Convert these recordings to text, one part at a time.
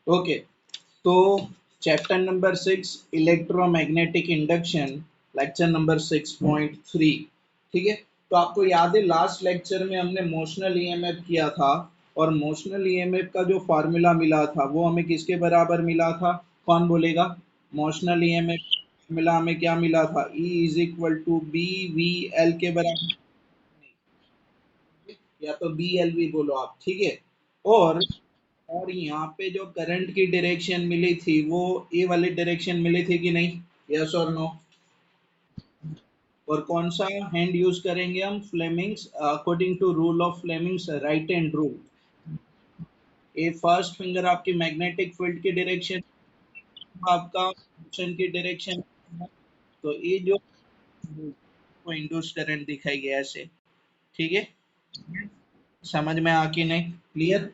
Okay, तो chapter number 6 electromagnetic induction, lecture number 6.3। ठीक है, तो आपको याद है लास्ट लेक्चर में हमने मोशनल ईएमएफ किया था, और मोशनल ईएमएफ का जो फार्मूला मिला था वो हमें किसके बराबर मिला था? कौन बोलेगा? मोशनल ईएमएफ फार्मूला हमें क्या मिला था? E is equal to B V L के बराबर, या तो बी एल वी बोलो आप। ठीक है, और यहाँ पे जो करंट की डायरेक्शन मिली थी वो ए वाली डायरेक्शन मिली थी कि नहीं? यस और नो? और कौन सा हैंड यूज करेंगे हम? Fleming's, according to rule of Fleming's right hand rule. A first finger आपकी मैग्नेटिक फील्ड की डायरेक्शन, आपका मोशन की डायरेक्शन। तो ये जो को इंड्यूस करंट दिखाई गया ऐसे। ठीक है, समझ में आ कि नहीं? क्लियर?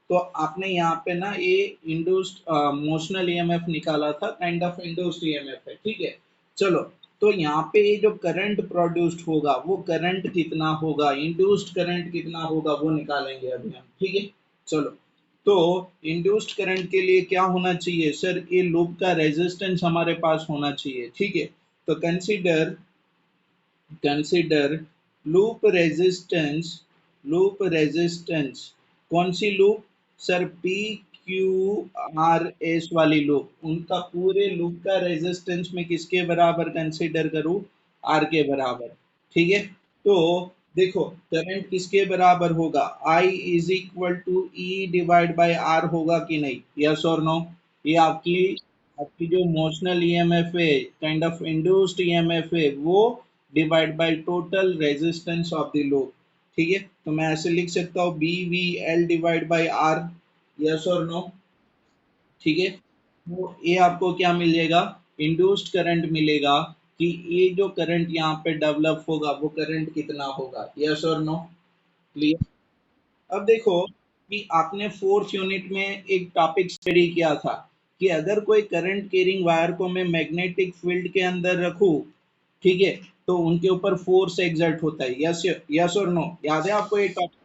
तो आपने यहाँ पे ना ये इंड्यूस्ड मोशनल ईएमएफ निकाला था, काइंड ऑफ इंड्यूस्ड ईएमएफ है। ठीक है, चलो, तो यहाँ पे ये जो करंट प्रोड्यूस्ड होगा वो करंट कितना होगा, इंड्यूस्ड करंट कितना होगा वो निकालेंगे अभी हम। ठीक है, चलो, तो इंड्यूस्ड करंट के लिए क्या होना चाहिए सर? ये लूप का रेजिस्टेंस हमारे पास होना चाहिए। ठीक है, तो कंसीडर लूप रेजिस्टेंस। कौन सी loop sir? P Q R S वाली लूप। उनका पूरे लूप का रेजिस्टेंस में किसके बराबर कंसीडर करूं? आर के बराबर। ठीक है, तो देखो करंट किसके बराबर होगा? I is equal to E divide by R होगा कि नहीं? यस और नो? ये आपकी आपकी जो मोशनल ईएमएफ है, काइंड ऑफ इंड्यूस्ड ईएमएफ है, वो divide by total resistance of the loop. ठीक है, तो मैं ऐसे लिख सकता हूँ B V L divide by R. Yes और नो? ठीक है, तो ये आपको क्या मिलेगा? इंड्यूस्ड करंट मिलेगा, कि ये जो करंट यहाँ पे डेवलप होगा वो करंट कितना होगा? यस और नो? क्लियर? अब देखो कि आपने फोर्थ यूनिट में एक टॉपिक स्टडी किया था, कि अगर कोई करंट कैरिंग वायर को मैं मैग्नेटिक फील्ड के अंदर रखूं, ठीक है, तो उनके ऊपर फोर्स एग्जर्ट होता है। यस, यस और नो? याद है आपको ये टॉपिक?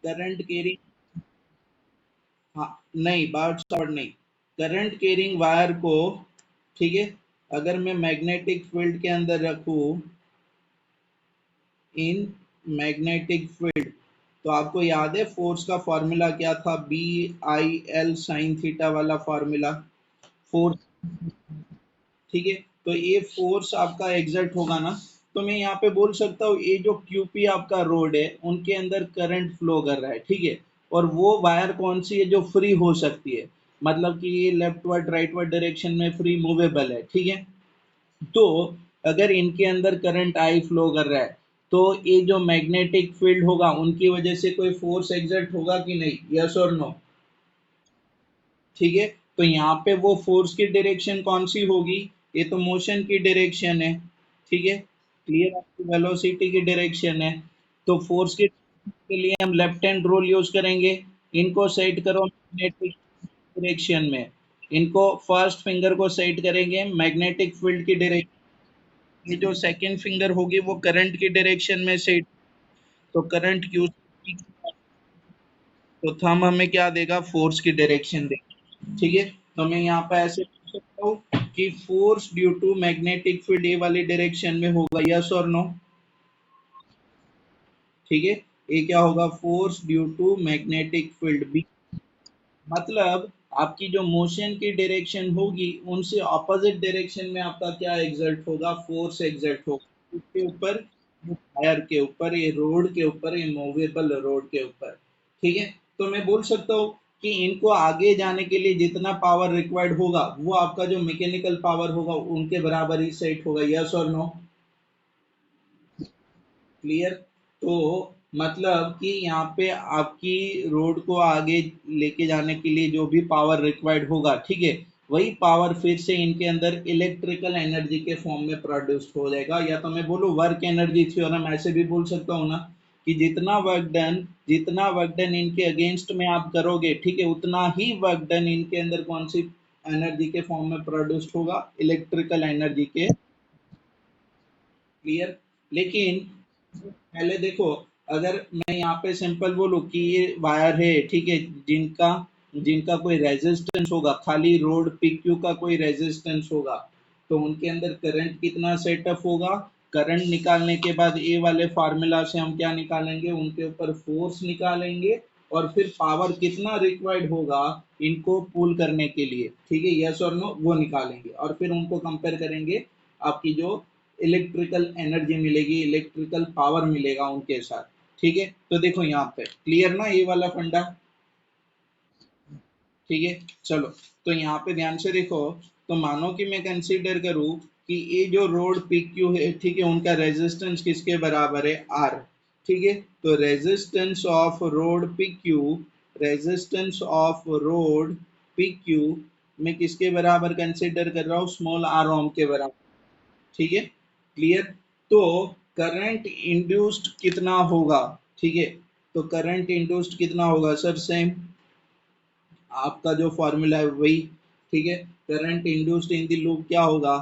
करंट कैरिंग, हाँ, नहीं, बात शॉर्ट नहीं, करंट कैरिंग वायर को, ठीक है, अगर मैं मैग्नेटिक फील्ड के अंदर रखूं, इन मैग्नेटिक फील्ड, तो आपको याद है फोर्स का फॉर्मूला क्या था? B I L sine theta वाला फॉर्मूला, फोर्स। ठीक है, तो ये फोर्स आपका एग्जर्ट होगा ना, तो मैं यहाँ पे बोल सकता हूँ ये जो क्यूपी आपका रोड है उनके अंदर करंट फ्लो कर रहा है। ठीक है, और वो वायर कौन सी है जो फ्री हो सकती है, मतलब कि ये लेफ्टवर्ड राइटवर्ड डायरेक्शन में फ्री मूवेबल है। ठीक है, तो अगर इनके अंदर करंट आई फ्लो कर रहा है, तो ये जो मैग्नेटिक फील्ड होगा उनकी वजह से कोई फोर्स एग्जर्ट होगा कि नहीं? यस और नो? ठीक है, तो यहाँ पे वो फोर्स की डायरेक्शन कौन सी होगी? ये तो मोशन की डायरेक्शन है। ठीक है, क्लियर? आपकी वेलोसिटी की डायरेक्शन है, तो फोर्स के लिए हम लेफ्ट हैंड रूल यूज करेंगे। इनको सेट करो मैग्नेटिक डायरेक्शन में, इनको फर्स्ट फिंगर को सेट करेंगे मैग्नेटिक फील्ड की डायरेक्शन, ये जो सेकंड फिंगर होगी वो करंट की डायरेक्शन में सेट, तो करंट क्यू, तो थंब हमें क्या देगा? फोर्स की डायरेक्शन देगा। ठीक है, तो मैं यहाँ पे ऐसे लिख सकता हूँ कि force due to magnetic field A वाली डायरेक्शन में होगा। यस और नो? ठीक है, ये क्या होगा? Force due to magnetic field B, मतलब आपकी जो मोशन की डायरेक्शन होगी उनसे ऑपोजिट डायरेक्शन में आपका क्या एग्जर्ट होगा? फोर्स एग्जर्ट होगा उसके ऊपर, वायर के ऊपर, ये रोड के ऊपर, ये मूवेबल रोड के ऊपर। ठीक है, तो मैं बोल सकता हूँ कि इनको आगे जाने के लिए जितना पावर रिक्वायर्ड होगा वो आपका जो मैकेनिकल पावर होगा उनके बराबर ही सेट होगा। यस और नो? क्लियर? तो मतलब कि यहाँ पे आपकी रोड को आगे लेके जाने के लिए जो भी पावर रिक्वायर्ड होगा, ठीक है, वही पावर फिर से इनके अंदर इलेक्ट्रिकल एनर्जी के फॉर्म में प्रोड्यूस्ड हो जाएगा, या तो मैं बोलूँ वर्क एनर्जी थ्योरम ऐसे भी बोल सकता हूँ ना, कि जितना वर्क डन इनके अगेंस्ट में आप करोगे, ठीक है, उतना ही वर्क डन इनके अंदर कौन सी एनर्जी के फॉर्म में प्रोड्यूस्ड होगा? इलेक्ट्रिकल एनर्जी के। क्लियर? लेकिन पहले देखो, अगर मैं यहाँ पे सिंपल बोलूँ कि ये वायर है, ठीक है, जिनका जिनका कोई रेजिस्टेंस होगा, खाली रोड पीक्यू का कोई रेजिस्टेंस होगा, तो उनके अंदर करंट कितना सेटअप होगा। करंट निकालने के बाद ये वाले फार्मूला से हम क्या निकालेंगे, उनके ऊपर फोर्स निकालेंगे, और फिर पावर कितना रिक्वायर्ड होगा इनको पुल करने के लिए, ठीक है, यस और नो, वो निकालेंगे, और फिर उनको कंपेयर करेंगे, आपकी जो इलेक्ट्रिकल एनर्जी मिलेगी, इलेक्ट्रिकल पावर मिलेगा उनके साथ। ठीक है, तो देखो यहाँ पे क्लियर ना ये वाला फंडा। ठीक है, चलो, तो यहाँ पे ध्यान से देखो। तो मानो कि मैं कंसीडर करूँ कि ये जो रोड पी क्यू है, ठीक है, उनका रेजिस्टेंस किसके बराबर है, आर। ठीक है, तो resistance of road P Q, resistance of road P Q मैं किसके बराबर कंसीडर कर रहा हूँ, स्मॉल आर ओम के बराबर। ठीक है, क्लियर। तो करंट इंड्यूस्ड कितना होगा, ठीक है, तो करंट इंड्यूस्ड कितना होगा सर, सेम आपका जो फॉर्मूला है वही। ठीक है, current induced in the loop क्या होगा,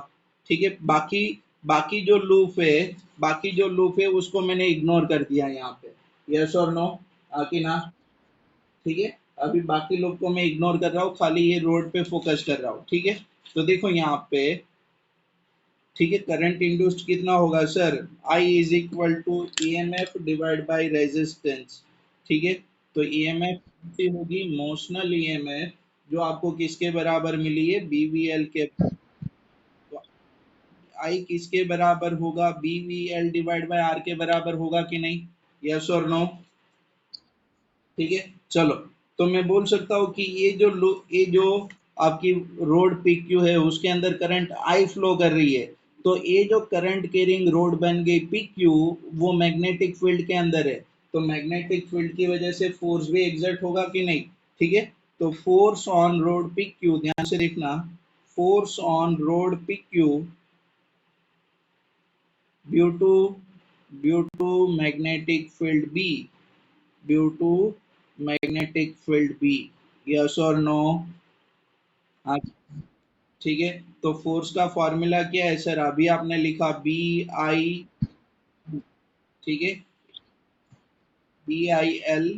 ठीक है, बाकी बाकी जो लूप है, बाकी जो लूप है उसको मैंने इग्नोर कर दिया यहाँ पे, यस और नो, कि ना। ठीक है, अभी बाकी लूप को मैं इग्नोर कर रहा हूँ, खाली ये रोड पे फोकस कर रहा हूँ। ठीक है, तो देखो यहाँ पे, ठीक है, करंट इंड्यूस्ड कितना होगा sir, I is equal to E M F divide by resistance. ठीक है, तो ई एम एफ होगी मोशनल ई एम एफ, जो आपको किसके बराबर मिली है, BVL के। तो आई किसके बराबर होगा, BVL डिवाइड बाय आर के बराबर होगा कि नहीं, यस और नो। ठीक है, चलो, तो मैं बोल सकता हूँ कि ये जो आपकी रोड पीक्यू है उसके अंदर करंट आई फ्लो कर रही है, तो ये जो करंट कैरिंग रोड बन गई पीक्यू, वो मैग्नेटिक फील्ड के अंदर है, तो मैग्नेटिक फील्ड की वजह से फोर्स भी एग्जर्ट होगा कि नहीं। ठीक है, तो फोर्स ऑन रोड पीक्यू, ध्यान से देखना, force on rod PQ due to magnetic field B, due to magnetic field B, yes और नो। हाँ, ठीक है, तो फोर्स का फॉर्मूला क्या है सर, अभी आपने लिखा BI, ठीक है, BIL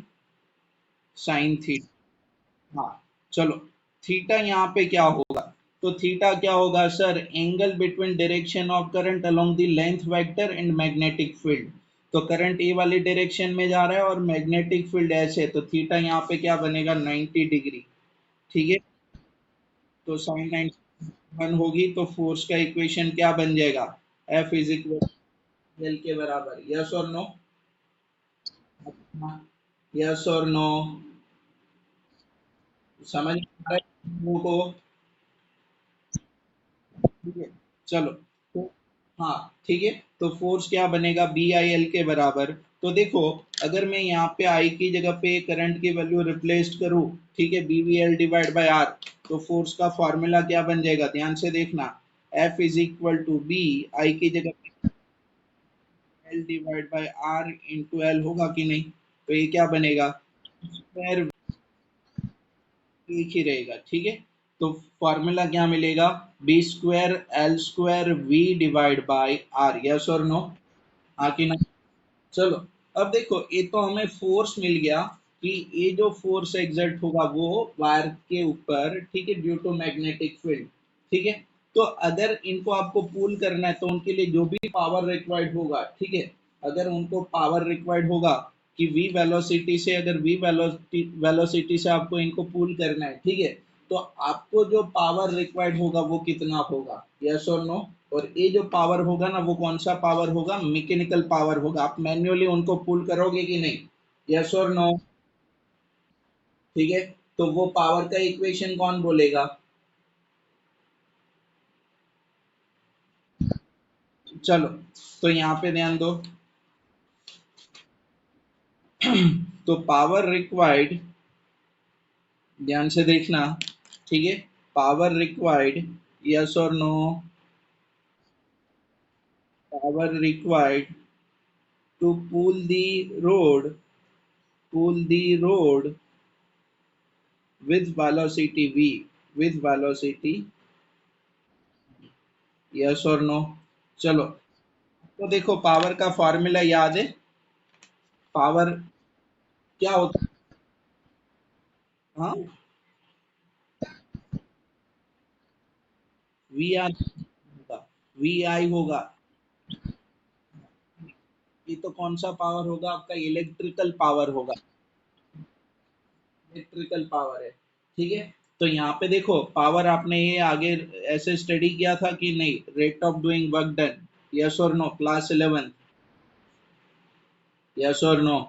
साइन थीटा। हाँ, चलो, थीटा यहाँ पे क्या होगा, तो थीटा क्या होगा sir, angle between direction of current along the length vector and magnetic field. तो करंट ए वाली डायरेक्शन में जा रहा है और मैग्नेटिक फील्ड ऐसे, तो थीटा यहाँ पे क्या बनेगा, 90 डिग्री। ठीक है, तो साइन 91 होगी, तो फोर्स का इक्वेशन क्या बन जाएगा, F इज इक्वल एल के बराबर, यस और नो। यस और नो, समझ में आ रहा है लोगों को। ठीक है, चलो, तो हाँ, ठीक है, तो फोर्स क्या बनेगा, BIL के बराबर। तो देखो, अगर मैं यहाँ पे आई की जगह पे करंट की वैल्यू रिप्लेस करूँ, ठीक है, BVL डिवाइड बाय आर, तो फोर्स का फॉर्मूला क्या बन जाएगा, ध्यान से देखना, F is equal to B, I की जगह L divide by R into L होगा कि नहीं, तो ये क्या बनेगा, स्क्वायर, एक ही रहेगा। ठीक है, तो फॉर्मूला क्या मिलेगा, B² L² V divide by R, yes और नो, हाँ कि ना। चलो, अब देखो, ये तो हमें फोर्स मिल गया कि ये जो फोर्स एग्जर्ट होगा वो वायर के ऊपर, ठीक है, ड्यू टू मैग्नेटिक फील्ड। ठीक है, तो अगर इनको आपको पुल करना है तो उनके लिए जो भी पावर रिक्वायर्ड होगा, ठीक है, अगर उनको पावर रिक्वायर्ड होगा कि v वेलोसिटी से, अगर v वेलोसिटी से आपको इनको पुल करना है, ठीक है, तो आपको जो पावर रिक्वायर्ड होगा वो कितना होगा, यस और नो। और ये जो पावर होगा ना, वो कौन सा पावर होगा, मैकेनिकल पावर होगा, आप मैन्युअली उनको पुल करोगे कि नहीं, यस और नो। ठीक है, तो वो पावर का इक्वेशन कौन बोलेगा, चलो, तो यहाँ पे ध्यान दो। तो पावर रिक्वायर्ड, ध्यान से देखना, ठीक है, पावर रिक्वायर्ड, यस और no, power required to pull the road with velocity v, with velocity, yes और नो। चलो, तो देखो, पावर का फॉर्मूला याद है, पावर क्या होता है? हाँ, वी आर होगा, वी आई होगा। ये तो कौन सा पावर होगा? आपका इलेक्ट्रिकल पावर होगा, इलेक्ट्रिकल पावर है। ठीक है, तो यहाँ पे देखो पावर आपने ये आगे ऐसे स्टडी किया था कि नहीं, rate of doing work done, yes और नो, क्लास 11, यस और नो।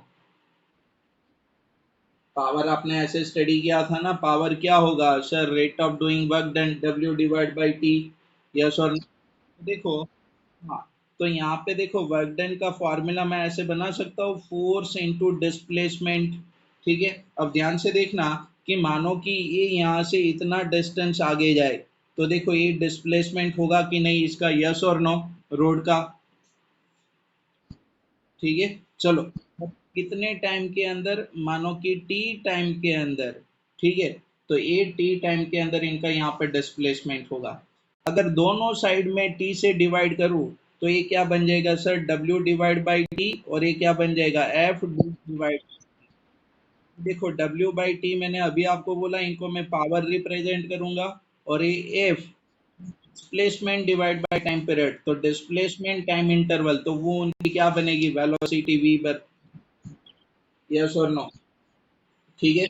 पावर आपने ऐसे स्टडी किया था ना, पावर क्या होगा sir? Rate of doing work done, W divide by T, yes और नो। देखो, हाँ, तो यहाँ पे देखो वर्क डन का फॉर्मूला मैं ऐसे बना सकता हूँ, फोर्स इनटू डिस्प्लेसमेंट। ठीक है, अब ध्यान से देखना कि मानो कि ये यहाँ से इतना डिस्टेंस आगे जाए, तो देखो ये डिस्प्लेसमेंट होगा कि नहीं इसका, यस और नो, रोड का। ठीक है, चलो, अब कितने टाइम के अंदर? मानो कि टी टाइम के अंदर। ठीक है, तो ये टी टाइम के अंदर इनका यहाँ पे डिस्प्लेसमेंट होगा। अगर दोनों साइड में टी से डिवाइड करूँ, तो ये क्या बन जाएगा sir? W divide by T, और ये क्या बन जाएगा? F divide. देखो डब्ल्यू बाई टी मैंने अभी आपको बोला, इनको मैं पावर रिप्रेजेंट करूंगा, और ये F displacement divide by time period, तो डिस्प्लेसमेंट टाइम इंटरवल, तो वो उनकी क्या बनेगी? वेलोसिटी वी पर। यस और नो? ठीक है,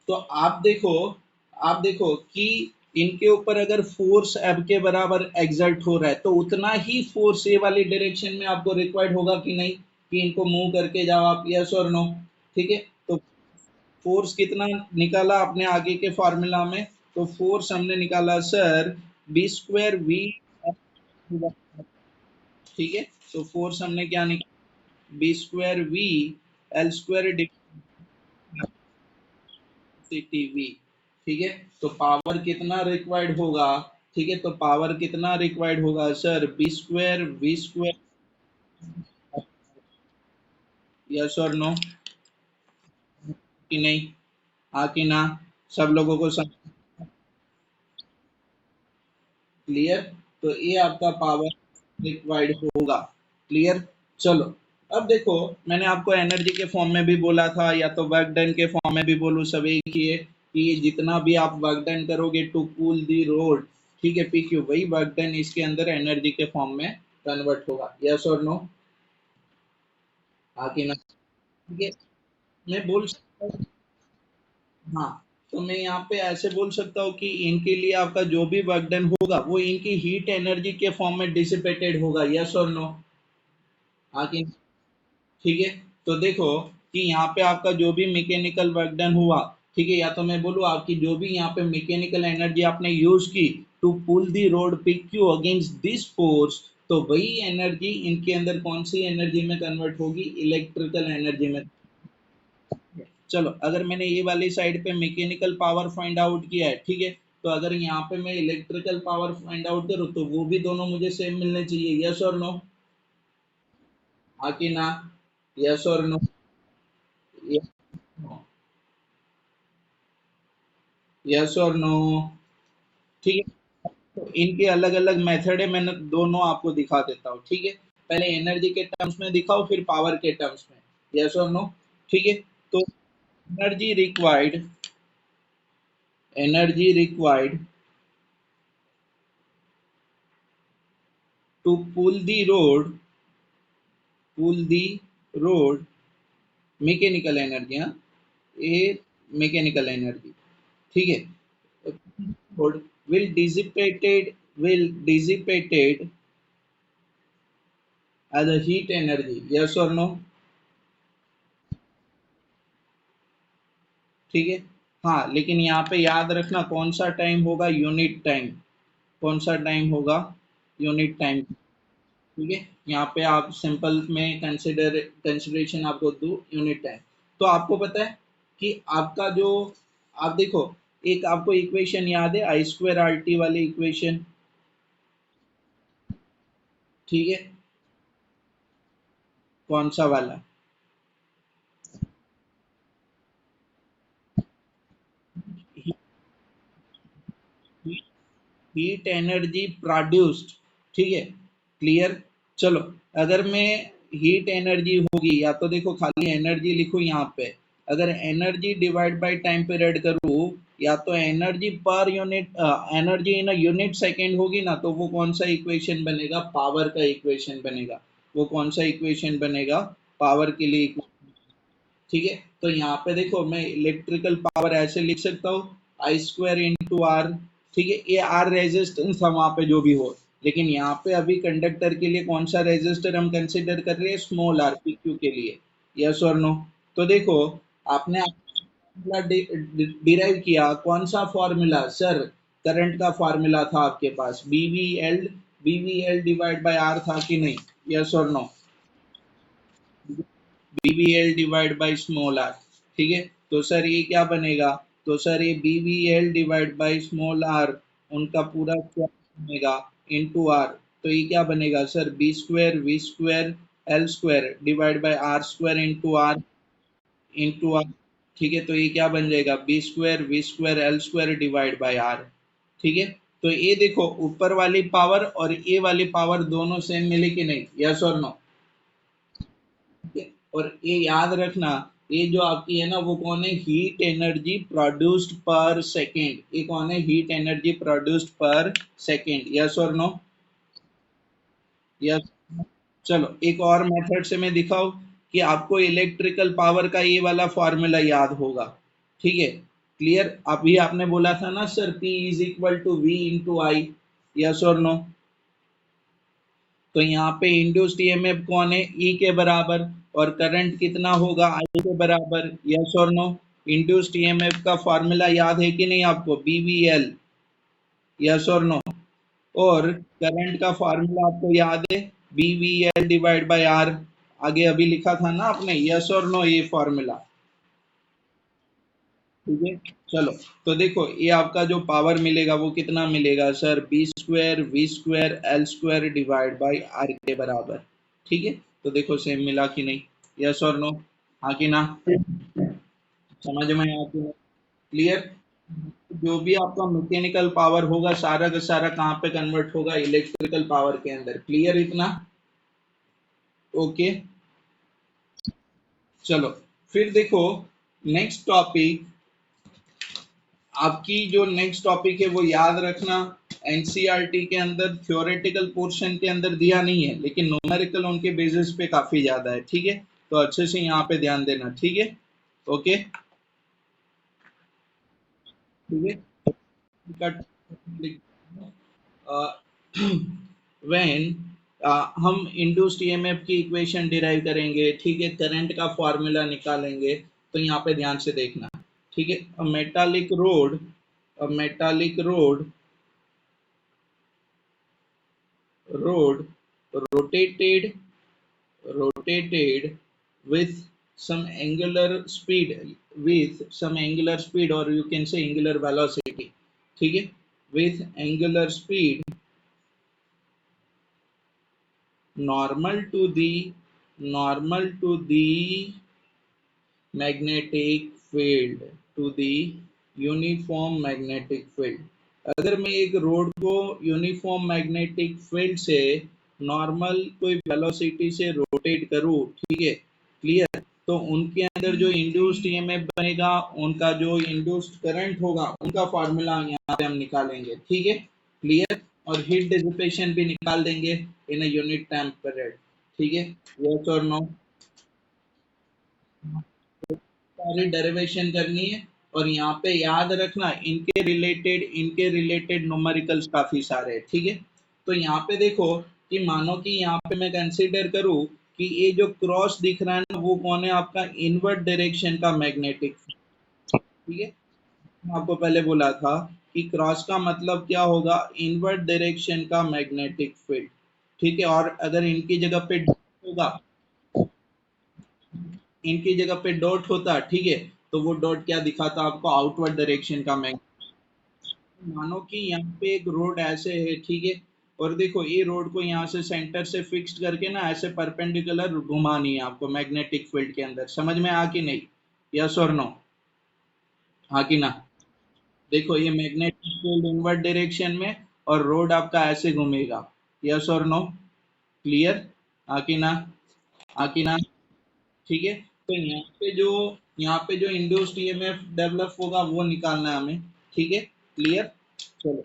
तो आप देखो कि इनके ऊपर अगर फोर्स एब के बराबर एग्जर्ट हो रहा है, तो उतना ही फोर्स ए वाली डायरेक्शन में आपको रिक्वायर्ड होगा कि नहीं, कि इनको मूव करके जाओ आप, यस और नो? ठीक है, तो फोर्स कितना निकाला आपने आगे के फॉर्मूला में? तो फोर्स हमने निकाला सर, बी स्क्वायर वी। ठीक है, तो फोर्स हमने क्या निकाला? B square V L square TV. ठीक है, तो पावर कितना रिक्वायर्ड होगा? ठीक है, तो पावर कितना रिक्वायर्ड होगा sir? B square V square. Yes और नो? कि नहीं? हाँ कि ना? सब लोगों को समझ क्लियर? तो ये आपका पावर रिक्वायर्ड होगा। क्लियर? चलो, अब देखो, मैंने आपको एनर्जी के फॉर्म में भी बोला था, या तो वर्क डन के फॉर्म में भी बोलूँ, सब एक ही है कि जितना भी आप वर्क डन करोगे टू कूल दी रोड, ठीक है, पी क्यू, वही वर्क डन इसके अंदर एनर्जी के फॉर्म में कन्वर्ट होगा। यस और नो? हाँ कि ना? ठीक है, मैं बोल सकता हूँ। हाँ, तो मैं यहाँ पे ऐसे बोल सकता हूँ कि इनके लिए आपका जो भी वर्क डन होगा वो इनकी हीट एनर्जी के फॉर्म में डिसिपेटेड होगा। यस और नो? हाँ कि? ठीक है, तो देखो कि यहाँ पे आपका जो भी मैकेनिकल वर्क डन हुआ, ठीक है, या तो मैं बोलूँ आपकी जो भी यहाँ पे मैकेनिकल एनर्जी आपने यूज की to pull the rod PQ against this force, तो वही एनर्जी इनके अंदर कौन सी एनर्जी में कन्वर्ट होगी? इलेक्ट्रिकल एनर्जी में। चलो, अगर मैंने ये वाली साइड पे मैकेनिकल पावर फाइंड आउट किया है, ठीक है, तो अगर यहाँ पे मैं इलेक्ट्रिकल पावर फाइंड आउट करूँ, तो वो भी दोनों मुझे सेम मिलने चाहिए। यस और नो? हाँ कि ना? यस और नो? यस और नो? ठीक है, तो इनके अलग अलग मेथड है, मैंने दोनों आपको दिखा देता हूँ। ठीक है, पहले एनर्जी के टर्म्स में दिखाओ, फिर पावर के टर्म्स में। यस और नो? ठीक है, तो energy required, energy required to pull the rod, pull the rod, mechanical energy, हाँ, ये मैकेनिकल एनर्जी। ठीक है, rod will dissipated as a heat energy। yes or no? ठीक है, हाँ, लेकिन यहाँ पे याद रखना कौन सा टाइम होगा? Unit time. कौन सा टाइम होगा? Unit time. ठीक है, यहाँ पे आप सिंपल में कंसिडरेशन आपको दो, यूनिट टाइम। तो आपको पता है कि आपका जो, आप देखो, एक आपको इक्वेशन याद है, आई स्क्वायर आर टी वाली इक्वेशन? ठीक है, कौन सा वाला? Heat energy produced. ठीक है, क्लियर? चलो, अगर मैं हीट एनर्जी होगी, या तो देखो खाली एनर्जी लिखो यहाँ पे, अगर energy divide by time period करूँ, या तो energy per unit, energy in unit second होगी ना, तो वो कौन सा इक्वेशन बनेगा, पावर का इक्वेशन बनेगा। वो कौन सा इक्वेशन बनेगा, पावर के लिए। ठीक है, तो यहाँ पे देखो मैं इलेक्ट्रिकल पावर ऐसे लिख सकता हूँ, आई स्क्वायर इंटू आर। ठीक है, ये आर रेजिस्टेंस था वहां पे जो भी हो, लेकिन यहाँ पे अभी कंडक्टर के लिए कौन सा रेजिस्टर हम कंसिडर कर रहे हैं, स्मॉल आर, पी क्यू के लिए। यस और नो। तो देखो आपने डिराइव किया कौन सा फॉर्मूला सर, करंट का फॉर्मूला था आपके पास, बीवीएल डिवाइड बाय आर था कि नहीं, यस और no, BVL divide by small R. ठीक है, तो सर ये क्या बनेगा, तो सर ये BVL divide by small R, उनका पूरा क्या बनेगा, इनटू आर। तो ये क्या बनेगा sir, B square V square L square divide by R square into R, into R. ठीक है, तो ये क्या बन जाएगा, B square V square L square divide by R. ठीक है, तो ये देखो ऊपर वाली पावर और ये वाली पावर दोनों सेम मिली कि नहीं, यस और नो। और ये याद रखना, ये जो आपकी है ना वो कौन है, हीट एनर्जी प्रोड्यूस्ड पर सेकेंड, ये कौन है, हीट एनर्जी प्रोड्यूस्ड पर सेकेंड, यस और नो, यस। चलो एक और मेथड से मैं दिखाऊं कि आपको इलेक्ट्रिकल पावर का ये वाला फॉर्मूला याद होगा। ठीक है, क्लियर, अभी आपने बोला था ना sir P is equal to V into I, yes और नो। तो यहाँ पे इंड्यूस्ड ईएमएफ कौन है, ई के बराबर, और करंट कितना होगा, आई के बराबर, यस और नो। इंड्यूस्ड ईएमएफ का फॉर्मूला याद है कि नहीं आपको, बीवीएल, यस और नो। और करंट का फॉर्मूला आपको याद है, बीवीएल डिवाइड बाय आर, आगे अभी लिखा था ना आपने, यस और नो, ये फॉर्मूला। ठीक है, चलो, तो देखो ये आपका जो पावर मिलेगा वो कितना मिलेगा sir, B square V square L square divide by R के बराबर। ठीक है, तो देखो सेम मिला कि नहीं, यस और नो, हाँ कि ना, समझ में आया कि नहीं, क्लियर। जो भी आपका मैकेनिकल पावर होगा सारा का सारा कहाँ पे कन्वर्ट होगा, इलेक्ट्रिकल पावर के अंदर, क्लियर इतना, ओके। चलो फिर देखो नेक्स्ट टॉपिक, आपकी जो नेक्स्ट टॉपिक है वो याद रखना, एनसीईआरटी के अंदर थ्योरेटिकल पोर्शन के अंदर दिया नहीं है, लेकिन न्यूमेरिकल उनके बेसिस पे काफी ज्यादा है। ठीक है, तो अच्छे से यहाँ पे ध्यान देना, ठीक है, ओके, ठीक है। कट व्हेन हम इंड्यूस्ड ईएमएफ की इक्वेशन डिराइव करेंगे, ठीक है, करंट का फॉर्मूला निकालेंगे, तो यहाँ पे ध्यान से देखना। ठीक है, metallic road rotated rotated with some angular speed, or you can say angular velocity, ठीक है, with angular speed normal to the magnetic field, to the uniform magnetic field। अगर मैं एक रोड को यूनिफॉर्म मैग्नेटिक फील्ड से normal कोई velocity से rotate करूँ, ठीक है, क्लियर, तो उनके अंदर जो इंड्यूस्ड ईएमएफ बनेगा, उनका जो इंड्यूस्ड करंट होगा, उनका फॉर्मूला यहाँ पे हम निकालेंगे। ठीक है, क्लियर, और हीट डिसिपेशन भी निकाल देंगे इन अ यूनिट टाइम पीरियड। ठीक है, यस और नो, सारी डेरिवेशन करनी है, और यहाँ पे याद रखना इनके रिलेटेड न्यूमेरिकल्स काफी सारे हैं। ठीक है, तो यहाँ पे देखो कि मानो कि यहाँ पे मैं कंसीडर करूँ कि ये जो क्रॉस दिख रहा है ना वो कौन है, आपका इनवर्ट डायरेक्शन का मैग्नेटिक। ठीक है, मैं आपको पहले बोला था कि क्रॉस का मतलब क्या होगा, इनवर्ट डायरेक्शन का मैग्नेटिक फील्ड। ठीक है, और अगर होगा इनकी जगह पे डॉट होता, ठीक है, तो वो डॉट क्या दिखाता आपको, आउटवर्ड डायरेक्शन का मैग्नेट। मानो कि यहाँ पे एक रोड ऐसे है, ठीक है, और देखो ये रोड को यहाँ से सेंटर से फिक्स्ड करके ना ऐसे परपेंडिकुलर घुमानी है आपको मैग्नेटिक फील्ड के अंदर, समझ में आ कि नहीं, यस और नो, हाँ कि ना। देखो ये मैग्नेटिक फील्ड इनवर्ट डायरेक्शन में, और रोड आपका ऐसे घूमेगा, यस और नो, क्लियर, हाँ कि ना। आकी ना, ठीक है। तो यहाँ पे जो इंड्यूस्ड ईएमएफ डेवलप होगा वो निकालना है हमें, ठीक है, क्लियर। चलो,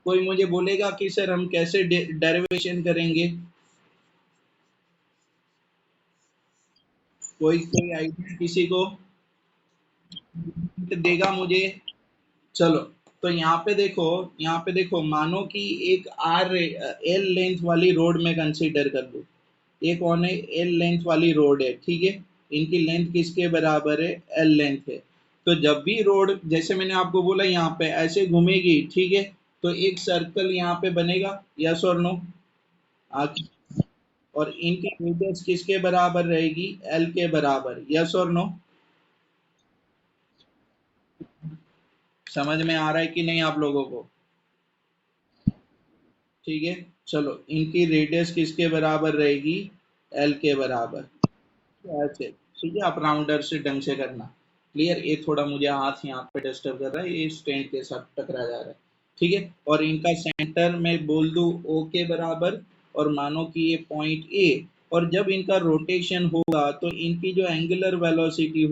कोई मुझे बोलेगा कि सर हम कैसे डेरिवेशन करेंगे? कोई कोई आइडिया किसी को देगा मुझे? चलो, तो यहाँ पे देखो मानो कि एक आर एल लेंथ वाली रोड में कंसीडर कर लो। एक ऑन एल लेंथ वाली रोड है, ठीक है। इनकी लेंथ किसके बराबर है? एल लेंथ है। तो जब भी रोड, जैसे मैंने आपको बोला, यहाँ पे ऐसे घूमेगी, ठीक है, तो एक सर्कल यहाँ पे बनेगा, यस और नो? और इनकी रेडियस किसके बराबर रहेगी? एल के बराबर, यस और नो? समझ में आ रहा है कि नहीं आप लोगों को? ठीक है। चलो, इनकी रेडियस किसके बराबर रहेगी? एल के बराबर। ऐसे, ठीक है, आप राउंडर से ढंग से करना। क्लियर? ये थोड़ा मुझे हाथ यहाँ पे डिस्टर्ब कर रहा है, ये स्टैंड के साथ टकरा जा रहा है, ठीक है। और इनका सेंटर मैं बोल दूं ओ के बराबर, और मानो कि ये पॉइंट ए। और जब इनका रोटेशन होगा तो इनकी जो एंगुलर वेलोसिटी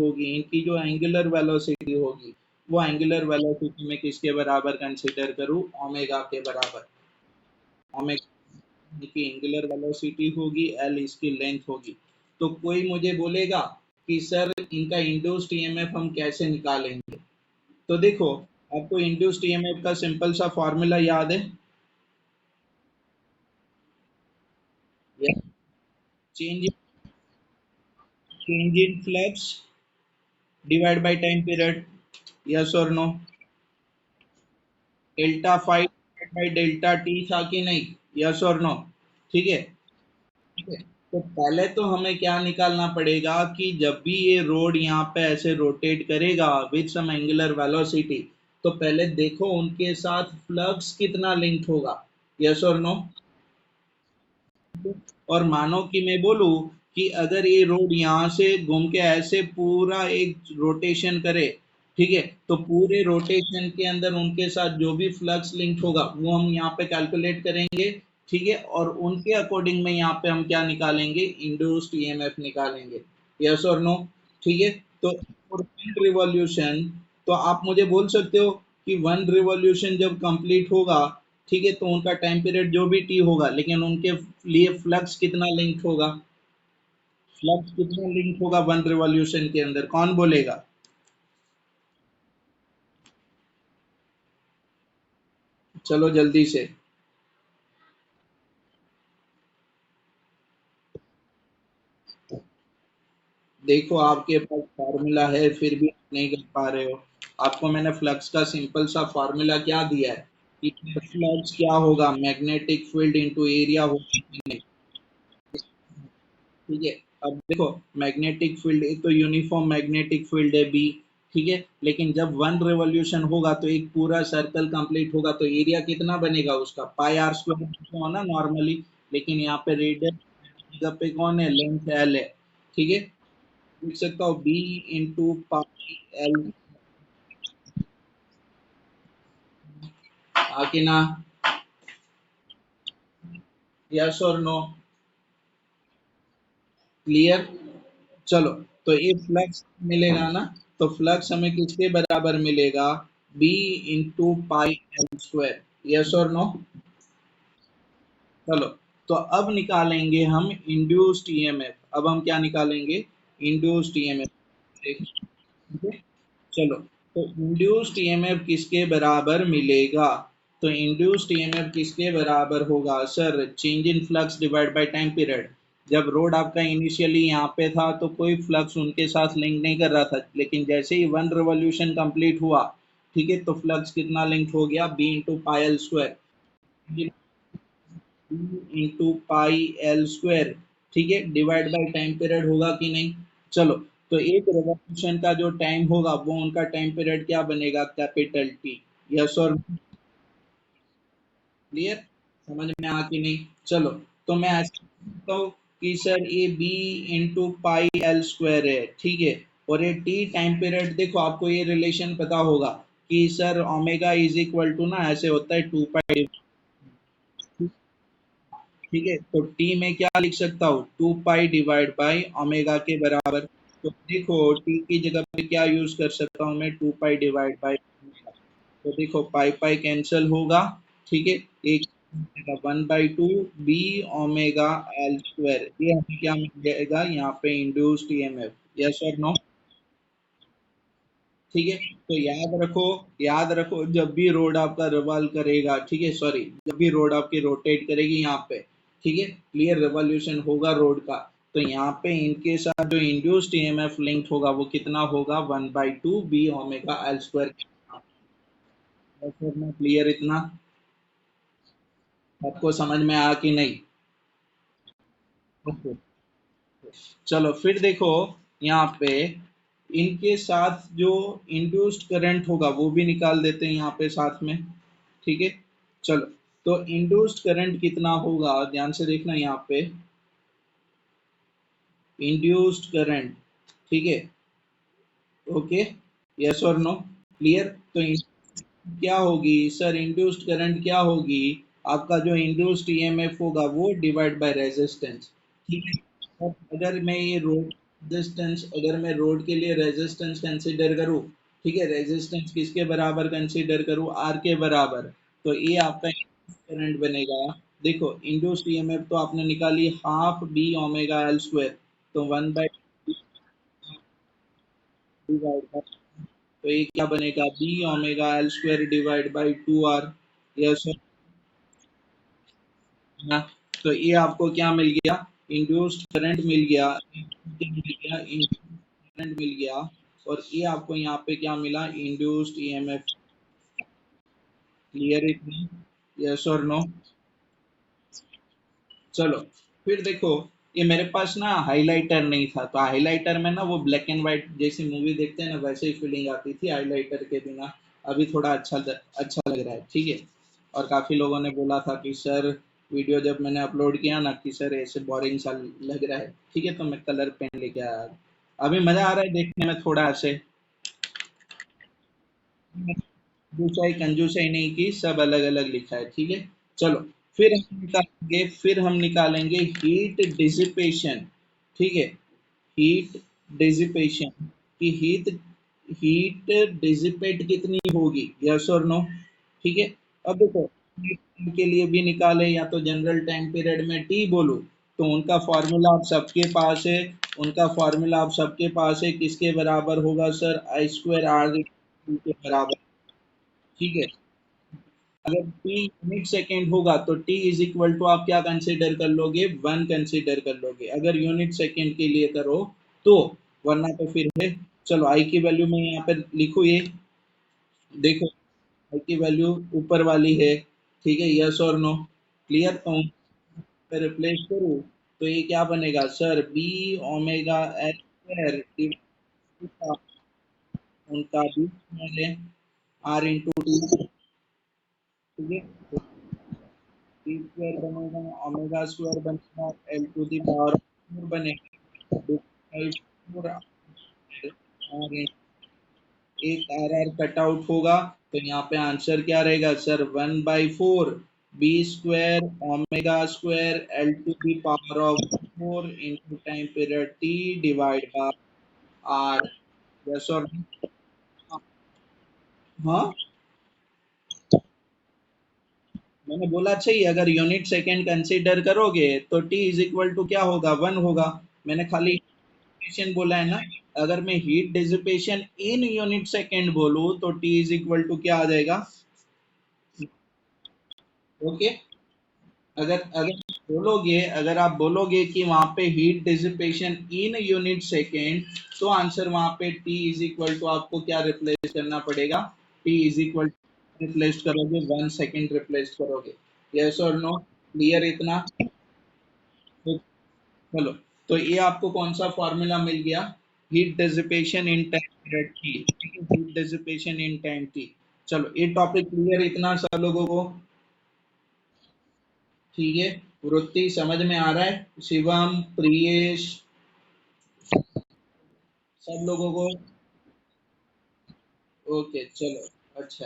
होगी, वो एंगुलर वेलोसिटी में किसके बराबर कंसीडर करूँ? ओमेगा के बराबर। ओमेगा की एंगुलर वेलोसिटी होगी, एल इसकी लेंथ होगी। तो कोई मुझे बोलेगा कि सर इनका इंड्यूस्ड ईएमएफ हम कैसे निकालेंगे? तो देखो, आपको इंड्यूस्ड ईएमएफ का सिंपल सा फॉर्मूला याद है? Change change in flux divide by time period, yes और no? Delta phi by delta T था कि नहीं? यस और नो? ठीक है। ठीक है। तो पहले तो हमें क्या निकालना पड़ेगा कि जब भी ये रोड यहाँ पे ऐसे रोटेट करेगा विद सम एंगुलर वेलोसिटी, तो पहले देखो उनके साथ फ्लक्स कितना लिंक होगा, यस और नो? और मानो कि मैं बोलूं कि अगर ये रोड यहाँ से घूम के ऐसे पूरा एक रोटेशन करे, ठीक है, तो पूरे रोटेशन के अंदर उनके साथ जो भी फ्लक्स लिंक होगा वो हम यहाँ पे कैलकुलेट करेंगे, ठीक है। और उनके अकॉर्डिंग में यहाँ पे हम क्या निकालेंगे? इंड्यूस्ड ईएमएफ निकालेंगे, यस और नो? ठीक है। तो रिवॉल्यूशन, तो आप मुझे बोल सकते हो कि वन रिवॉल्यूशन जब कंप्लीट होगा, ठीक है, तो उनका टाइम पीरियड जो भी टी होगा, लेकिन उनके लिए फ्लक्स कितना लिंक होगा? फ्लक्स कितना लिंक होगा वन रिवॉल्यूशन के अंदर? कौन बोलेगा? चलो जल्दी से। देखो, आपके पास फार्मूला है फिर भी आप नहीं कर पा रहे हो। आपको मैंने फ्लक्स का सिंपल सा फार्मूला क्या दिया है कि फ्लक्स क्या होगा? मैग्नेटिक फील्ड इनटू एरिया होगा। ठीक है। अब देखो, मैग्नेटिक फील्ड, एक तो यूनिफॉर्म मैग्नेटिक फील्ड है बी, ठीक है, लेकिन जब वन रिवॉल्यूशन होगा तो एक पूरा सर्कल कंप्लीट होगा, तो एरिया कितना बनेगा उसका? पाई आर स्क्वायर होना नॉर्मली। लेकिन यहाँ पे रेडियस जगह पे कौन है? लेंथ एल है, ठीक है। लिख सकता हूँ बी इंटू पाई एल। आके ना, यस और नो? क्लियर? चलो, तो ये फ्लक्स मिलेगा ना, तो फ्लक्स हमें किसके बराबर मिलेगा? B into pi L square, yes और नो? चलो, तो अब निकालेंगे हम इंड्यूस्ड ईएमएफ। अब हम क्या निकालेंगे? Induced EMF. ठीक है। चलो, तो इंड्यूस्ड ईएमएफ किसके बराबर मिलेगा? तो इंड्यूस्ड ईएमएफ किसके बराबर होगा sir? Change in flux divide by time period. जब रोड आपका इनिशियली यहाँ पे था तो कोई फ्लक्स उनके साथ लिंक नहीं कर रहा था, लेकिन जैसे ही वन रिवॉल्यूशन कंप्लीट हुआ, ठीक है, तो फ्लक्स कितना लिंक हो गया? B into pi L square, into pi L square, ठीक है, डिवाइड बाय टाइम पीरियड होगा कि नहीं? चलो, तो एक रिवॉल्यूशन का जो टाइम होगा वो उनका टाइम पीरियड क्या बनेगा? कैपिटल टी, यस और? क्लियर? समझ में आ कि नहीं? चलो, तो मैं ऐसा कहता हूँ कि सर ये B into pi L square है, ठीक है। और ये टी टाइम पीरियड, देखो आपको ये रिलेशन पता होगा कि sir omega is equal to ना, ऐसे होता है 2 पाई, ठीक है, तो टी में क्या लिख सकता हूँ, 2 पाई डिवाइड बाई ओमेगा के बराबर। तो देखो टी की जगह पे क्या यूज कर सकता हूँ मैं, 2 पाई डिवाइड बाई ओमेगा। तो देखो पाई पाई कैंसिल होगा, ठीक है, एक 1/2 बी ओमेगा एल स्क्वायर, ये हमें क्या मिल जाएगा यहाँ पे, इंड्यूस्ड ईएमएफ। यस और नो? ठीक है, तो याद रखो जब भी रोड आपका रिवॉल्व करेगा, ठीक है, सॉरी, जब भी रोड आपकी रोटेट करेगी यहाँ पे, ठीक है, क्लियर रिवॉल्यूशन होगा रोड का, तो यहाँ पे इनके साथ जो इंड्यूस्ड ईएमएफ लिंक्ड होगा वो कितना होगा, 1/2 B omega L square. Clear इतना? आपको समझ में आया कि नहीं? ओके, चलो फिर देखो यहाँ पे इनके साथ जो इंड्यूस्ड करंट होगा वो भी निकाल देते हैं यहाँ पे साथ में, ठीक है। चलो, तो इंड्यूस्ड करंट कितना होगा, ध्यान से देखना यहाँ पे, इंड्यूस्ड करंट, ठीक है, ओके, यस और नो, क्लियर? तो क्या होगी सर, इंड्यूस्ड करंट क्या होगी, आपका जो इंड्यूस्ड ईएमएफ होगा वो डिवाइड बाय रेजिस्टेंस, ठीक है। अब अगर मैं ये रोड रेजिस्टेंस, अगर मैं रोड के लिए रेजिस्टेंस कंसीडर करूँ, ठीक है, रेजिस्टेंस किसके बराबर कंसीडर करूँ, आर के बराबर, तो ये आपका करंट बनेगा। देखो इंड्यूस्ड ईएमएफ तो आपने निकाली half B omega L square, तो 1/2 डिवाइड बाय, तो ये क्या बनेगा, B omega L square divide by 2 R. Yes ना? तो ये आपको क्या मिल गया, इंड्यूस्ड करंट मिल गया, करंट मिल गया, और ये आपको यहाँ पे क्या मिला, इंड्यूस्ड ईएमएफ। क्लियर इतना? यस और नो? चलो फिर देखो, ये मेरे पास ना हाइलाइटर नहीं था, तो हाइलाइटर में ना वो ब्लैक एंड व्हाइट जैसी मूवी देखते हैं ना, वैसे ही फीलिंग आती थी हाइलाइटर के बिना। अभी थोड़ा अच्छा लग रहा है, ठीक है। और काफी लोगों ने बोला था कि सर, वीडियो जब मैंने अपलोड किया ना कि सर ऐसे बोरिंग सा लग रहा है, ठीक है, तो मैं कलर पेन लेके आया। अभी मजा आ रहा है देखने में थोड़ा ऐसे, कंजूसाई कंजूसाई नहीं की, सब अलग अलग लिखा है, ठीक है। चलो, फिर हम निकालेंगे हीट डिसिपेशन, ठीक है, हीट डिसिपेशन की हीट हीट डिसिपेट कितनी होगी, यस और नो, ठीक है। अब देखो heat के लिए भी निकाले, या तो जनरल टाइम पीरियड में टी बोलो, तो उनका फॉर्मूला आप सबके पास है, किसके बराबर होगा सर, आई स्क्वायर आर के बराबर, ठीक है। अगर टी यूनिट सेकेंड होगा तो टी इज इक्वल टू आप क्या कंसीडर कर लोगे, 1 कंसीडर कर लोगे, अगर यूनिट सेकेंड के लिए करो तो, वरना तो फिर है। चलो आई की वैल्यू मैं यहाँ पर लिखू, ये देखो आई की वैल्यू ऊपर वाली है, ठीक है, यस और नो, क्लियर? तो पे रिप्लेस करूँ तो ये क्या बनेगा sir, B omega L square, उनका बीच में है, आर इंटू टी, ठीक है, टी स्क्वायर बनेगा, ओमेगा स्क्वायर बनेगा, एल टू दी पावर 4 बनेगा, और एक आर आर कट आउट होगा, तो यहाँ पे आंसर क्या रहेगा sir, 1/4 B square omega square L to the power of 4 into time period T divide by R. Yes और हाँ, मैंने बोला चाहिए, अगर यूनिट सेकेंड कंसीडर करोगे तो टी इज इक्वल टू क्या होगा, 1 होगा। मैंने खाली डिसिपेशन बोला है ना, अगर मैं heat dissipation in unit second बोलूं तो टी इज इक्वल टू क्या आ जाएगा, ओके। अगर आप बोलोगे कि वहां पे heat dissipation in unit second, तो आंसर वहां पे टी इज इक्वल टू आपको क्या रिप्लेस करना पड़ेगा, टी इज इक्वल रिप्लेस करोगे, 1 सेकेंड रिप्लेस करोगे। यस और नो? क्लियर इतना? तो चलो, तो ये आपको कौन सा फॉर्मूला मिल गया, heat dissipation in time period T, heat dissipation in time T. चलो ये टॉपिक क्लियर इतना सब लोगों को, ठीक है। वृत्ति समझ में आ रहा है, शिवम, प्रियेश, सब लोगों को? ओके चलो, अच्छा।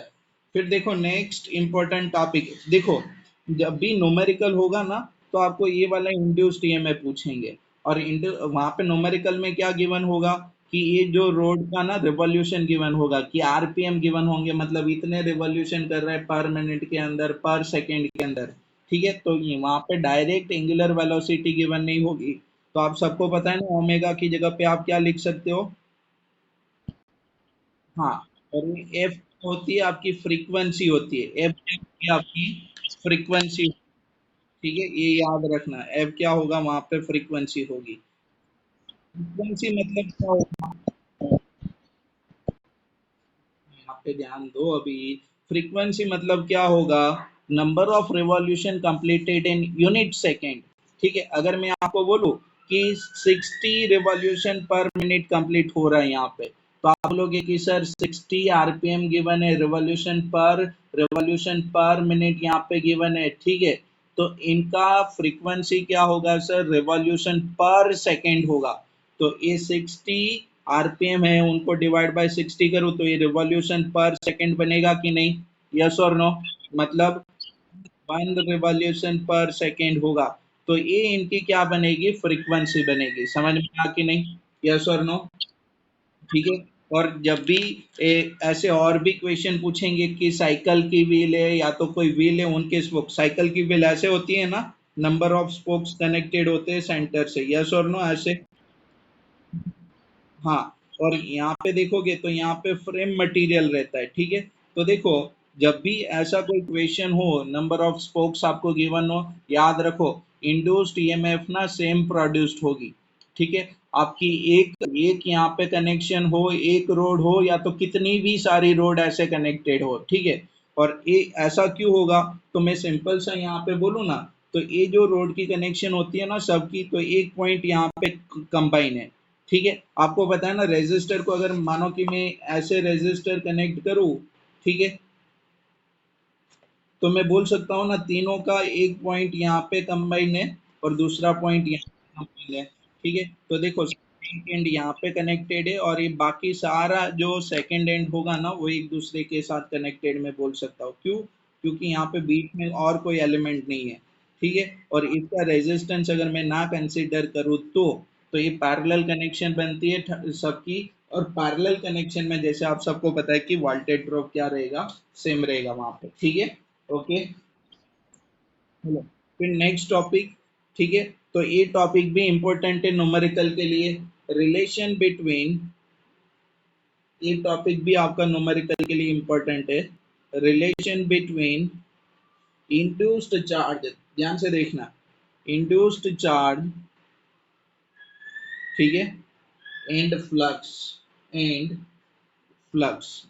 फिर देखो नेक्स्ट इंपॉर्टेंट टॉपिक, देखो जब भी न्यूमेरिकल होगा ना, तो आपको ये वाला इंड्यूस्ड ईएमएफ पूछेंगे। और वहां पे न्यूमेरिकल में क्या गिवन होगा कि ये जो रोड का ना रिवॉल्यूशन गिवन होगा कि आरपीएम गिवन होंगे, मतलब इतने रिवॉल्यूशन कर रहे हैं पर मिनट के अंदर, पर सेकंड के अंदर। ठीक है, तो ये वहां पे डायरेक्ट एंगुलर वेलोसिटी गिवन नहीं होगी। तो आप सबको पता है ना, ओमेगा की जगह पे आप क्या लिख सकते हो? हाँ, और ये एफ होती है आपकी फ्रीक्वेंसी होती है, एफ क्या होती है आपकी फ्रीक्वेंसी। ठीक है, ये याद रखना, एफ क्या होगा वहां पे फ्रीक्वेंसी होगी। फ्रीक्वेंसी मतलब क्या होगा, यहाँ पे ध्यान दो अभी। फ्रीक्वेंसी मतलब क्या होगा, number of revolution completed in unit second. ठीक है, अगर मैं आपको बोलूं कि 60 रिवॉल्यूशन पर मिनट कंप्लीट हो रहा है यहाँ पे, तो आप बोलोगे कि सर 60 आरपीएम गिवन है, रिवॉल्यूशन पर मिनट यहाँ पे गिवन है। ठीक है, तो इनका फ्रीक्वेंसी क्या होगा सर, रिवॉल्यूशन पर सेकेंड होगा। तो ये 60 आरपीएम है, उनको डिवाइड बाय 60 करूँ तो ये रिवॉल्यूशन पर सेकंड बनेगा कि नहीं? यस और नो? मतलब 1 रिवॉल्यूशन पर सेकंड होगा। तो ये इनकी क्या बनेगी, फ्रीक्वेंसी बनेगी। समझ में आ कि नहीं? यस और नो? ठीक है। और जब भी ऐसे और भी क्वेश्चन पूछेंगे कि साइकिल की व्हील है या तो कोई व्हील है, उनके स्पोक, साइकिल की व्हील ऐसे होती है ना, नंबर ऑफ स्पोक्स कनेक्टेड होते हैं सेंटर से। यस और नो? ऐसे। हाँ, और यहाँ पे देखोगे तो यहाँ पे फ्रेम मटेरियल रहता है। ठीक है, तो देखो, जब भी ऐसा कोई क्वेश्चन हो, नंबर ऑफ स्पोक्स आपको गिवन हो, याद रखो इंड्यूस्ड ईएमएफ ना सेम प्रोड्यूस्ड होगी। ठीक है, आपकी एक एक यहाँ पे कनेक्शन हो, एक रोड हो, या तो कितनी भी सारी रोड ऐसे कनेक्टेड हो। ठीक है, और ये ऐसा क्यों होगा, तो मैं सिंपल सा यहाँ पे बोलूँ ना, तो ये जो रोड की कनेक्शन होती है ना सबकी, तो एक पॉइंट यहाँ पे कंबाइन है। ठीक है, आपको पता है ना, रेजिस्टर को अगर मानो कि मैं ऐसे रेजिस्टर कनेक्ट करूं, ठीक है, तो मैं बोल सकता हूँ ना तीनों का एक पॉइंट यहाँ पे कंबाइन है और दूसरा पॉइंट यहाँ पे कंबाइन है। ठीक है, तो देखो सेकंड एंड यहाँ पे कनेक्टेड है और ये बाकी सारा जो सेकंड एंड होगा ना वो एक दूसरे के साथ कनेक्टेड में बोल सकता हूँ। क्यों? क्योंकि यहाँ पे बीच में और कोई एलिमेंट नहीं है। ठीक है, और इसका रेजिस्टेंस अगर मैं ना कंसीडर करूँ तो ये पैरेलल कनेक्शन बनती है सबकी। और पैरेलल कनेक्शन में जैसे आप सबको पता है कि वोल्टेज ड्रॉप क्या रहेगा, सेम रहेगा वहां पे। ठीक है, ओके, चलो फिर नेक्स्ट टॉपिक। ठीक है, तो ये टॉपिक भी इंपॉर्टेंट है न्यूमेरिकल के लिए। रिलेशन बिटवीन, ये टॉपिक भी आपका न्यूमेरिकल के लिए इंपॉर्टेंट है। रिलेशन बिटवीन इंड्यूस्ड चार्ज, ध्यान से देखना, इंड्यूस्ड चार्ज, ठीक है, एंड फ्लक्स, एंड फ्लक्स।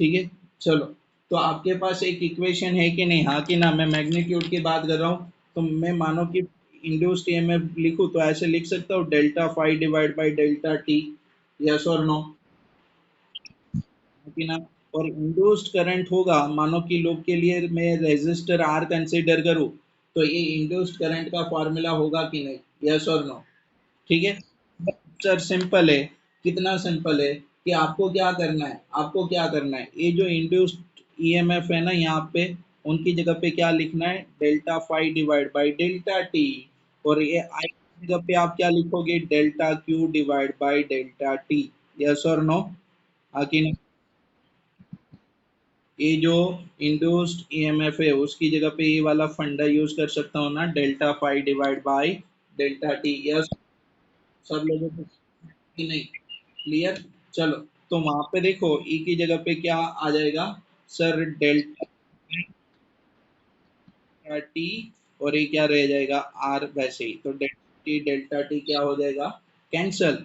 ठीक है, चलो, तो आपके पास एक इक्वेशन है कि नहीं, हाँ कि ना? मैं मैग्नीट्यूड की बात कर रहा हूँ, तो मैं मानो कि इंड्यूस्ड ईएमएफ लिखूं तो ऐसे लिख सकता हूँ, delta phi divide by delta T. Yes और नो? कि ना? और इंड्यूस्ड करंट होगा, मानो कि लूप के लिए मैं रेजिस्टर आर कंसीडर करूँ, तो ये इंड्यूस्ड करंट का फॉर्मूला होगा कि नहीं? यस और नो? ठीक है, सर सिंपल है। कितना सिंपल है कि आपको क्या करना है, आपको क्या करना है, ये जो इंड्यूस्ड ईएमएफ है ना यहाँ पे, उनकी जगह पे क्या लिखना है, delta phi divide by delta T. और ये आई की जगह पे आप क्या लिखोगे, delta Q divide by delta T. Yes और नो? आगे ये जो इंड्यूस्ड ईएमएफ है उसकी जगह पे ये वाला फंडा यूज कर सकता हूँ ना, delta phi divide by delta T. Yes, सब लोगों को कि नहीं? क्लियर? चलो, तो वहां पे देखो ई की जगह पे क्या आ जाएगा सर, डेल्टा टी, और ये क्या रह जाएगा, आर वैसे ही। तो डेल्टा टी क्या हो जाएगा, कैंसल।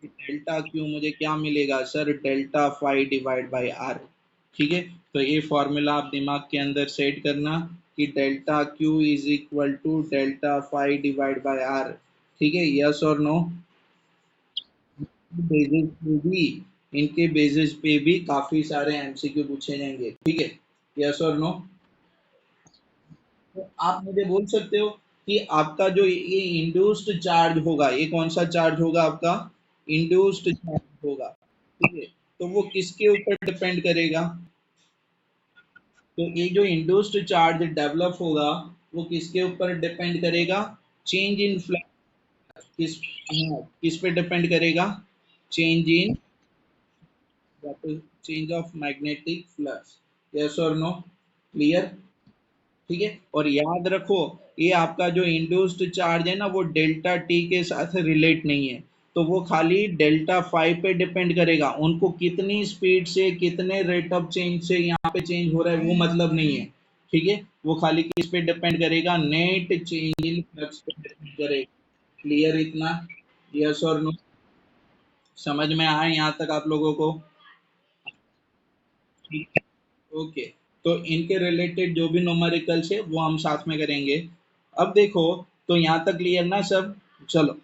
डेल्टा क्यू मुझे क्या मिलेगा sir, delta phi divide by R. ठीक है, तो ये फॉर्मूला आप दिमाग के अंदर सेट करना कि delta Q is equal to delta phi divide by R. ठीक है, यस और नो? बेसिस पे भी, इनके बेसिस पे भी काफी सारे एमसीक्यू पूछे जाएंगे। ठीक है, यस और नो? तो आप मुझे बोल सकते हो कि आपका जो ये इंड्यूस्ड चार्ज होगा, ये कौन सा चार्ज होगा आपका, इंड्यूस्ड चार्ज होगा। ठीक है, तो वो किसके ऊपर डिपेंड करेगा, तो ये जो इंड्यूस्ड चार्ज डेवलप होगा वो किसके ऊपर डिपेंड करेगा? Change in flux. किस, हाँ, किस पे डिपेंड करेगा? Change in, change of magnetic flux. Yes और नो? क्लियर? ठीक है, और याद रखो, ये आपका जो इंड्यूस्ड चार्ज है ना, वो डेल्टा टी के साथ रिलेट नहीं है। तो वो खाली डेल्टा फाइव पे डिपेंड करेगा, उनको कितनी स्पीड से, कितने रेट ऑफ चेंज से यहाँ पे चेंज हो रहा है वो मतलब नहीं है। ठीक है, वो खाली किस पे डिपेंड करेगा? नेट चेंज इन फ्लक्स पे डिपेंड करेगा। क्लियर इतना? यस और नो? समझ में आया यहाँ तक आप लोगों को? ओके, तो इनके रिलेटेड जो भी न्यूमेरिकल्स है वो हम साथ में करेंगे। अब देखो, तो यहाँ तक क्लियर ना सब? चलो,